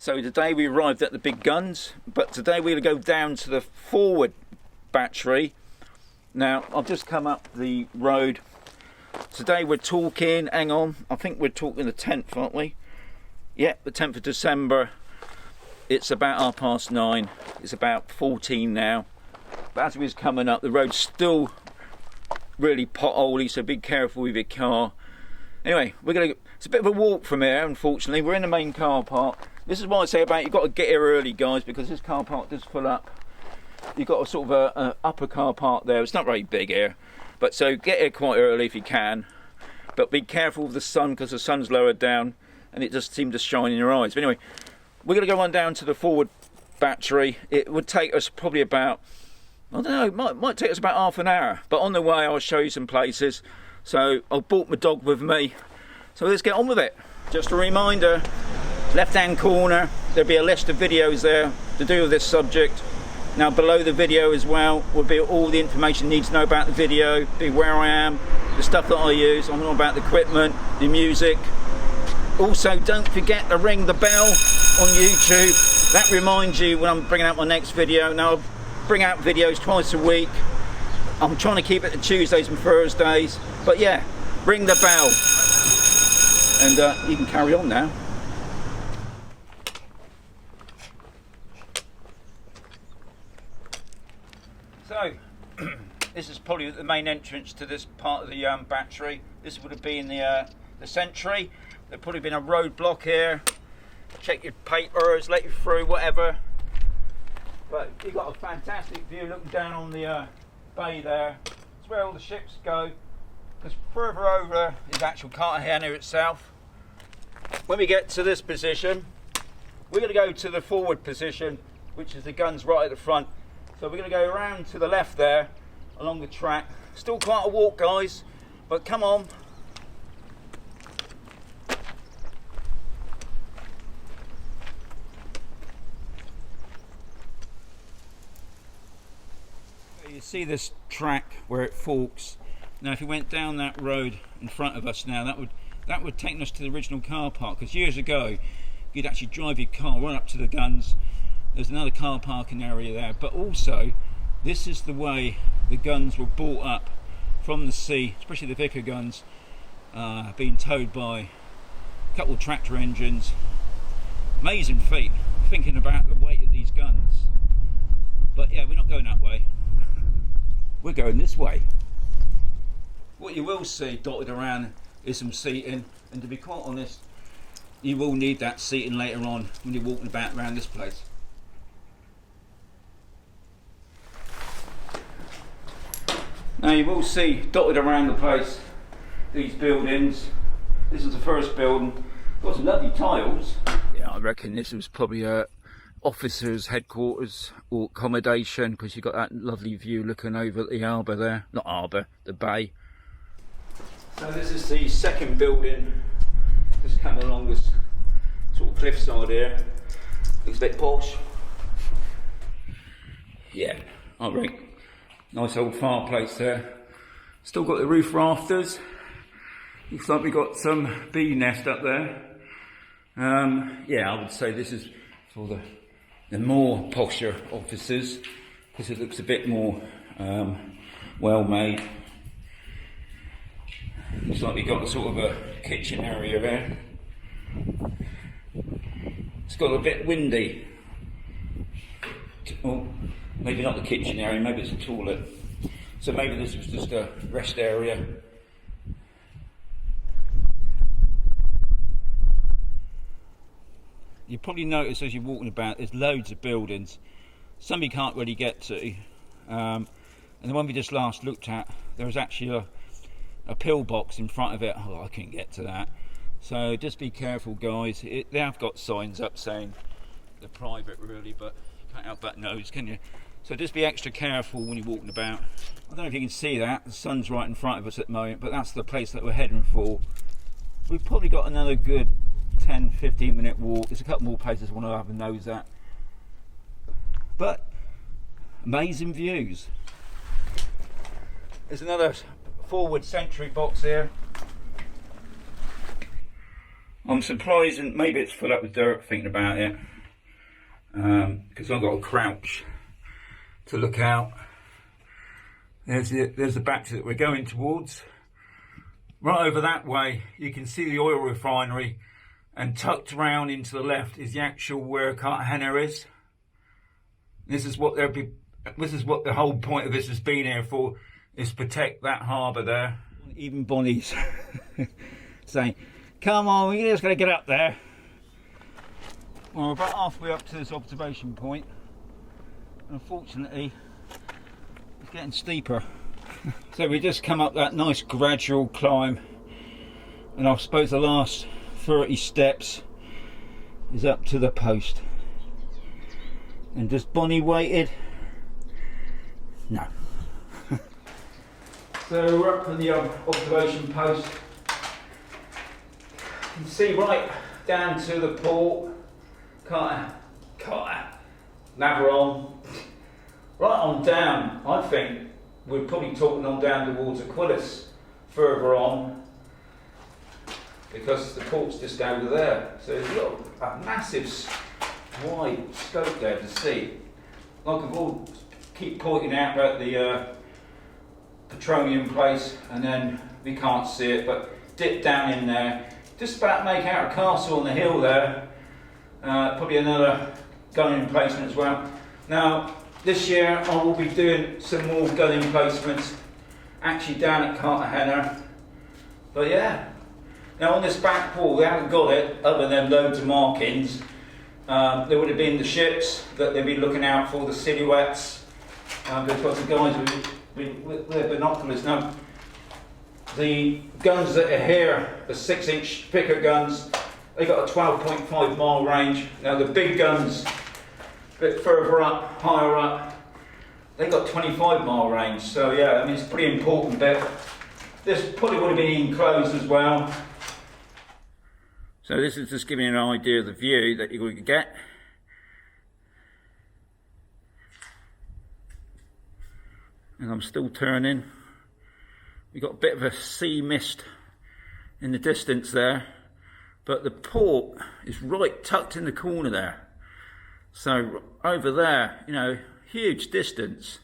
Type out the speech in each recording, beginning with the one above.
So today we arrived at the big guns, but today we're going to go down to the forward battery. Now, I've just come up the road. Today we're talking, hang on, I think we're talking the 10th, aren't we? Yeah, the 10th of December. It's about 9:30. It's about 14 now. But as we was coming up, the road's still really potholy, so be careful with your car. Anyway, it's a bit of a walk from here, unfortunately. We're in the main car park. This is what I say about you've got to get here early, guys, because this car park does fill up. You've got a sort of an upper car park there. It's not very big here, but so get here quite early if you can. But be careful with the sun, because the sun's lowered down and it just seems to shine in your eyes. But anyway, we're going to go on down to the forward battery. It would take us probably about, I don't know, might take us about half an hour. But on the way I'll show you some places. So I've brought my dog with me. So let's get on with it. Just a reminder, left hand corner, there'll be a list of videos there to do with this subject. Now below the video as well will be all the information you need to know about the video, be where I am, the stuff that I use, I'm all about the equipment, the music. Also don't forget to ring the bell on YouTube. That reminds you when I'm bringing out my next video. Now I'll bring out videos twice a week. I'm trying to keep it to Tuesdays and Thursdays. But yeah, ring the bell. And you can carry on now. So, this is probably the main entrance to this part of the battery. This would have been the sentry. There'd probably been a roadblock here. Check your papers, let you through, whatever. But you've got a fantastic view looking down on the bay there. It's where all the ships go. Because further over is actual Cartagena itself. When we get to this position, we're going to go to the forward position, which is the guns right at the front. So we're going to go around to the left there, along the track. Still quite a walk, guys, but come on. You see this track where it forks. Now if you went down that road in front of us now, that would take us to the original car park, because years ago you'd actually drive your car right up to the guns. There's another car parking area there, but also this is the way the guns were brought up from the sea, especially the Vickers guns, being towed by a couple of tractor engines. Amazing feat, thinking about the weight of these guns. But yeah, we're not going that way. We're going this way. What you will see dotted around is some seating, and to be quite honest, you will need that seating later on when you're walking about around this place. Now you will see dotted around the place these buildings. This is the first building. Got some lovely tiles. Yeah, I reckon this was probably a officers' headquarters or accommodation, because you've got that lovely view looking over at the harbour there. Not harbour, the bay. So this is the second building, just coming along this sort of cliffside here. Looks a bit posh. Yeah, I reckon. Nice old fireplace there. Still got the roof rafters. Looks like we've got some bee nest up there. Yeah, I would say this is for the more posher offices, because it looks a bit more well made. Looks like we've got a sort of a kitchen area there. It's got a bit windy. Oh, maybe not the kitchen area, maybe it's a toilet. So maybe this was just a rest area. You probably notice as you're walking about, there's loads of buildings. Some you can't really get to. And the one we just last looked at, there was actually a pillbox in front of it. Oh, I couldn't get to that. So just be careful, guys. They have got signs up saying they're private, really, but you can't help but nose, can you? So just be extra careful when you're walking about. I don't know if you can see that. The sun's right in front of us at the moment, but that's the place that we're heading for. We've probably got another good 10-15 minute walk. There's a couple more places I want to have a nose at. But amazing views. There's another forward sentry box here. I'm surprised, and maybe it's full up with dirt thinking about it, because I've got to crouch to look out. There's the battery that we're going towards. Right over that way, you can see the oil refinery, and tucked around into the left is the actual where Cartagena is. This is what the whole point of this has been here for, is to protect that harbour there. Even Bonnie's saying, "Come on, we're just going to get up there." Well, we're about halfway up to this observation point. Unfortunately, it's getting steeper. So we just come up that nice gradual climb, and I suppose the last 30 steps is up to the post. And does Bonnie waited? No. So we're up on the observation post. You can see right down to the port, Mazarron, right on down. I think we're probably talking on down towards Aquilas, further on, because the port's just over there. So there's a massive wide scope there to see. Like I've all keep pointing out about the petroleum place, and then we can't see it, but dip down in there, just about make out a castle on the hill there. Probably another gun emplacement as well. Now this year I will be doing some more gun emplacements actually down at Cartagena. But yeah, now on this back wall they haven't got it other than loads of markings. There would have been the ships that they'd be looking out for, the silhouettes, because the guys with their binoculars. Now the guns that are here, the 6-inch Vickers guns, they got a 12.5 mile range. Now the big guns, a bit further up, higher up, they got 25 mile range. So yeah, I mean it's a pretty important bit. This probably would have been enclosed as well. So this is just giving you an idea of the view that you're going to get. And I'm still turning. We've got a bit of a sea mist in the distance there, but the port is right tucked in the corner there. So over there, you know, huge distance.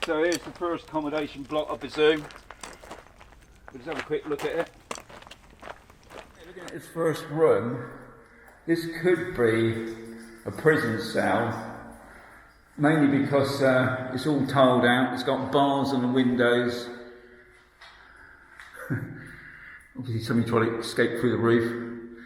So here's the first accommodation block, I presume. We'll just have a quick look at it. Looking at this first room, this could be a prison cell, mainly because it's all tiled out, it's got bars on the windows. Obviously somebody tried to escape through the roof.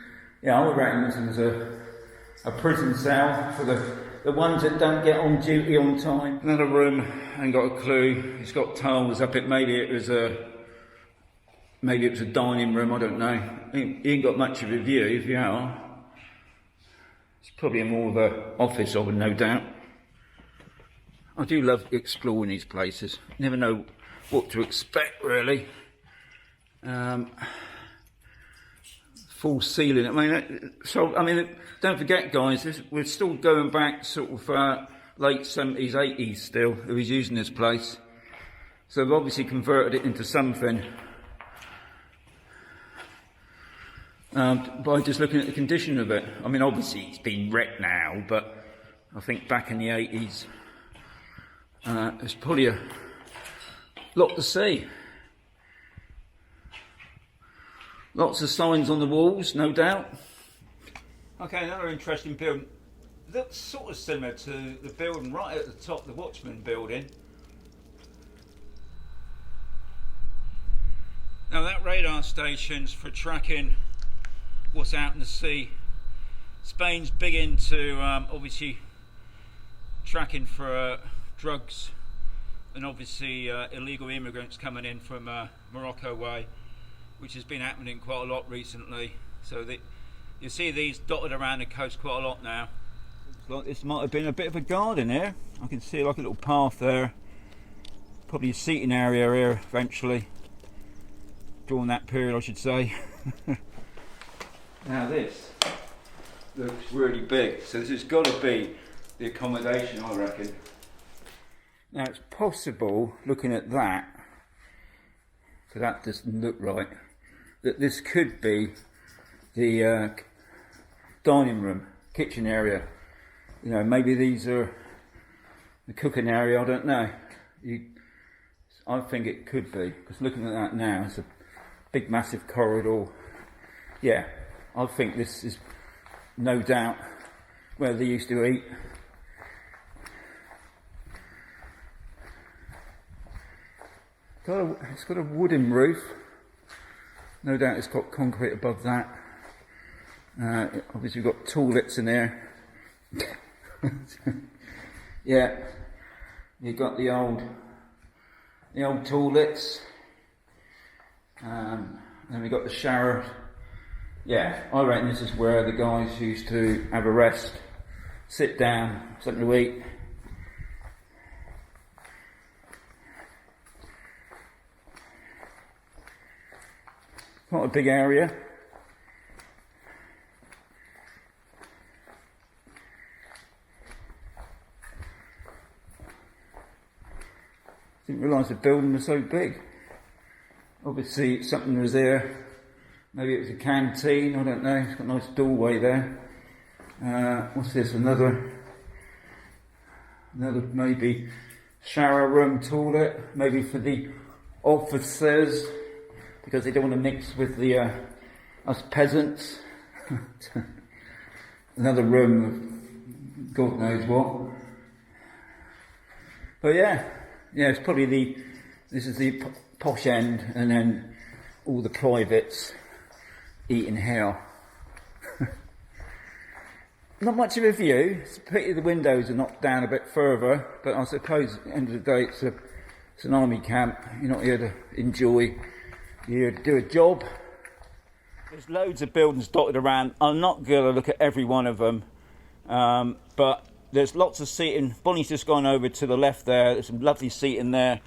Yeah, I would reckon this is a prison cell for the the ones that don't get on duty on time. Another room, ain't got a clue. It's got tiles up it. Maybe it was a dining room. I don't know. You ain't got much of a view. If you are, it's probably more of a office, I would no doubt. I do love exploring these places. Never know what to expect, really. Full ceiling. I mean, don't forget, guys, we're still going back sort of late 70s, 80s still, who was using this place. So they've obviously converted it into something by just looking at the condition of it. I mean, obviously it's been wrecked now, but I think back in the 80s, there's probably a lot to see. Lots of signs on the walls, no doubt. Okay, another interesting building. Looks sort of similar to the building right at the top, the Watchman building. Now that radar station's for tracking what's out in the sea. Spain's big into obviously tracking for drugs and obviously illegal immigrants coming in from Morocco way, which has been happening quite a lot recently. So you see these dotted around the coast quite a lot now. Looks like this might have been a bit of a garden here. I can see like a little path there. Probably a seating area here eventually. During that period, I should say. Now this looks really big. So this has got to be the accommodation, I reckon. Now it's possible, looking at that, so that doesn't look right, that this could be the dining room, kitchen area. You know, maybe these are the cooking area, I don't know. I think it could be, because looking at that now, it's a big massive corridor. Yeah, I think this is no doubt where they used to eat. It's got a wooden roof. No doubt it's got concrete above that. Obviously we've got toilets in there. Yeah, you've got the old toilets. Then we've got the shower. Yeah, I reckon this is where the guys used to have a rest, sit down, something to eat. Quite a big area. Didn't realise the building was so big. Obviously something was there. Maybe it was a canteen, I don't know. It's got a nice doorway there. What's this? Another maybe shower room, toilet, maybe for the officers, because they don't want to mix with the us peasants. Another room of God knows what. But yeah, it's probably this is the posh end, and then all the privates eating here. Not much of a view. It's a pity the windows are knocked down a bit further, but I suppose at the end of the day it's an army camp. You're not here to enjoy. You're here to do a job. There's loads of buildings dotted around. I'm not going to look at every one of them, but there's lots of seating. Bonnie's just gone over to the left there. There's some lovely seating there.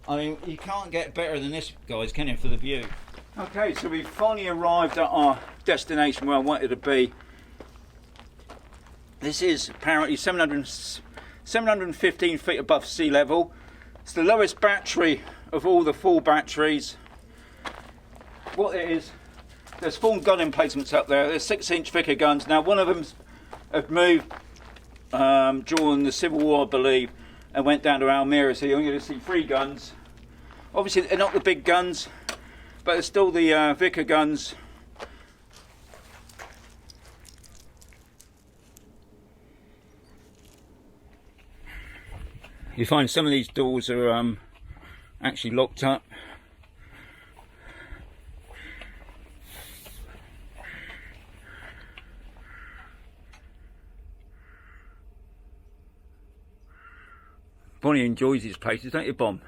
I mean, you can't get better than this, guys, can you, for the view? Okay, so we've finally arrived at our destination where I wanted to be. This is apparently 715 feet above sea level. It's the lowest battery of all the full batteries. What it is, there's 4 gun emplacements up there. There's 6-inch Vickers guns. Now, one of them have moved during the Civil War, I believe, and went down to Almeria. So you're going to see 3 guns. Obviously, they're not the big guns, but they're still the Vickers guns. You find some of these doors are actually locked up. Bonnie enjoys these places, don't you, Bon?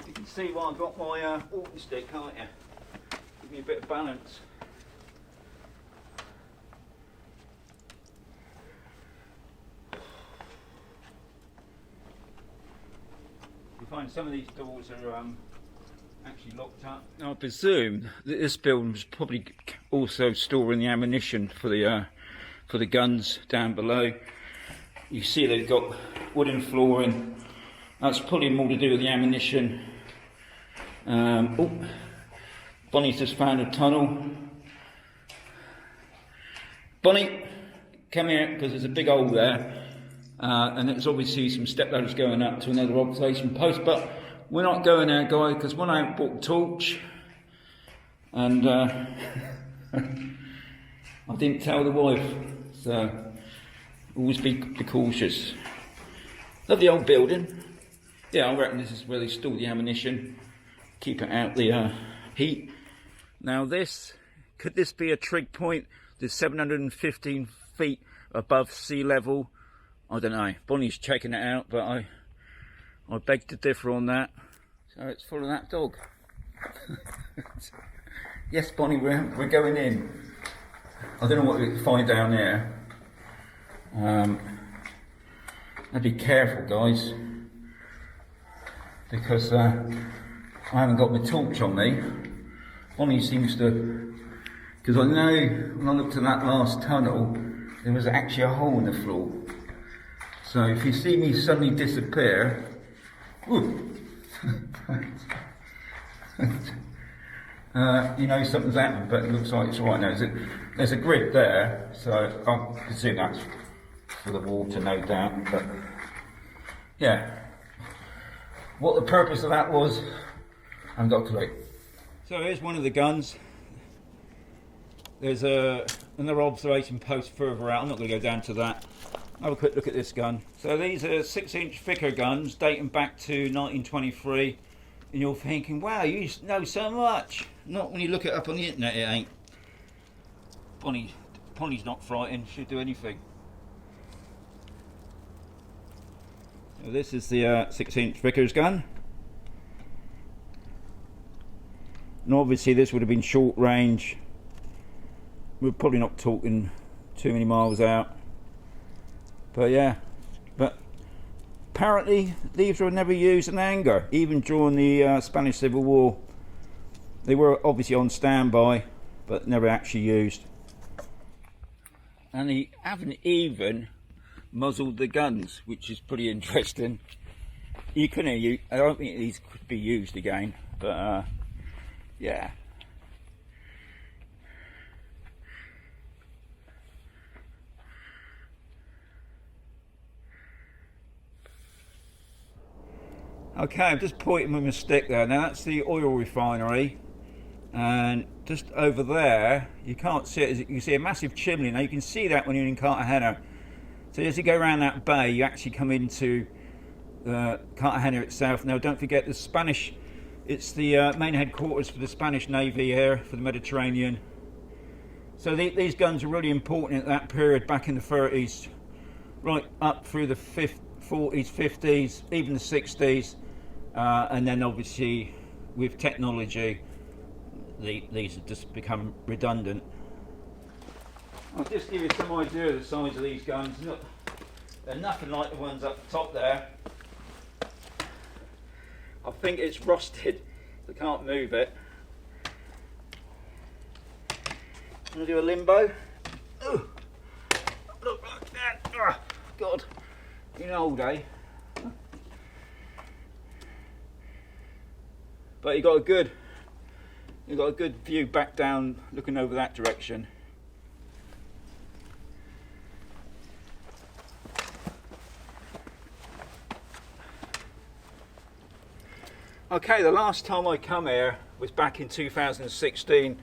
You can see why I've got my walking stick, can't you? Give me a bit of balance. You find some of these doors are actually locked up. Now, I presume that this building was probably also storing the ammunition for the guns down below. You see they've got wooden flooring. That's probably more to do with the ammunition. Oh, Bonnie's just found a tunnel. Bonnie, come here, because there's a big hole there. And there's obviously some step ladders going up to another observation post, but we're not going there, guys, because when I bought a torch, and I didn't tell the wife, so always be cautious. Lovely old building. Yeah, I reckon this is where they store the ammunition, keep it out the heat. Now could this be a trig point? There's 715 feet above sea level. I don't know. Bonnie's checking it out, but I beg to differ on that. So it's full of that dog. Yes, Bonnie, we're going in. I don't know what we can find down there. Be careful, guys, because I haven't got my torch on me. Bonnie seems to, because I know when I looked at that last tunnel, there was actually a hole in the floor. So if you see me suddenly disappear, you know something's happened, but it looks like it's all right now. There's a grid there, so I presume that's for the water, no doubt. But yeah, what the purpose of that was, I haven't got a clue. So here's one of the guns. There's another observation post further out. I'm not going to go down to that. Have a quick look at this gun. So these are 6-inch Vickers guns dating back to 1923, and you're thinking, wow, you know so much. Not when you look it up on the internet, it ain't. Bonnie's not frightened, she'll do anything. So this is the 6-inch Vickers gun. And obviously this would have been short range. We're probably not talking too many miles out. But yeah, but apparently these were never used in anger, even during the Spanish Civil War. They were obviously on standby, but never actually used. And they haven't even muzzled the guns, which is pretty interesting. I don't think these could be used again, but yeah. Okay, I'm just pointing with my stick there. Now that's the oil refinery, and just over there, you can't see it, you can see a massive chimney. Now you can see that when you're in Cartagena. So as you go around that bay, you actually come into Cartagena itself. Now don't forget it's the main headquarters for the Spanish Navy here for the Mediterranean. So these guns are really important at that period, back in the 30s, right up through the 40s, 50s, even the 60s. And then obviously with technology these have just become redundant. I'll just give you some idea of the size of these guns. Look, they're nothing like the ones up the top there. I think it's rusted, I can't move it. I'm going to do a limbo. Ooh. Look like that. Oh, God, you know, old day. But you got a good view back down, looking over that direction. Okay, the last time I come here was back in 2016,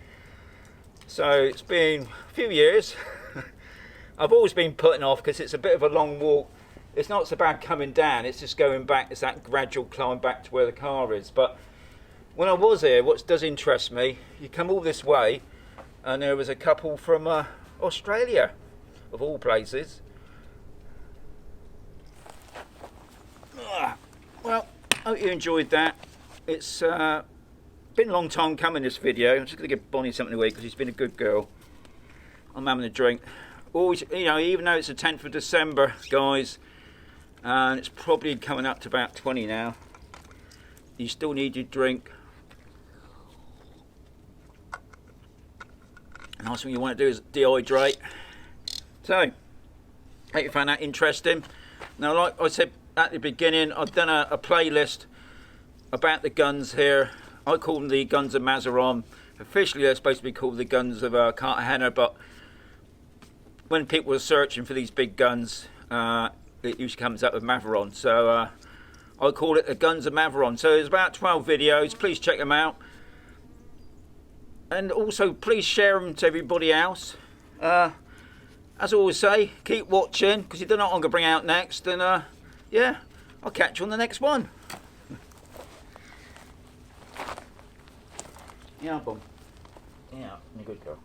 so it's been a few years. I've always been putting off because it's a bit of a long walk. It's not so bad coming down, it's just going back. It's that gradual climb back to where the car is. But when I was here, what does interest me, you come all this way and there was a couple from Australia, of all places. hope you enjoyed that. It's been a long time coming, this video. I'm just going to give Bonnie something to eat because she's been a good girl. I'm having a drink. Always, you know, even though it's the 10th of December, guys, and it's probably coming up to about 20 now, you still need your drink. The last thing you want to do is dehydrate. So, I hope you found that interesting. Now, like I said at the beginning, I've done a playlist about the guns here. I call them the guns of Mazarron. Officially, they're supposed to be called the guns of Cartagena, but when people are searching for these big guns, it usually comes up with Mazarron. So I call it the guns of Mazarron. So there's about 12 videos. Please check them out. And also, please share them to everybody else. As I always say, keep watching, because you don't know what I'm going to bring out next. And yeah, I'll catch you on the next one. Yeah, boom. Yeah, I'm a good girl.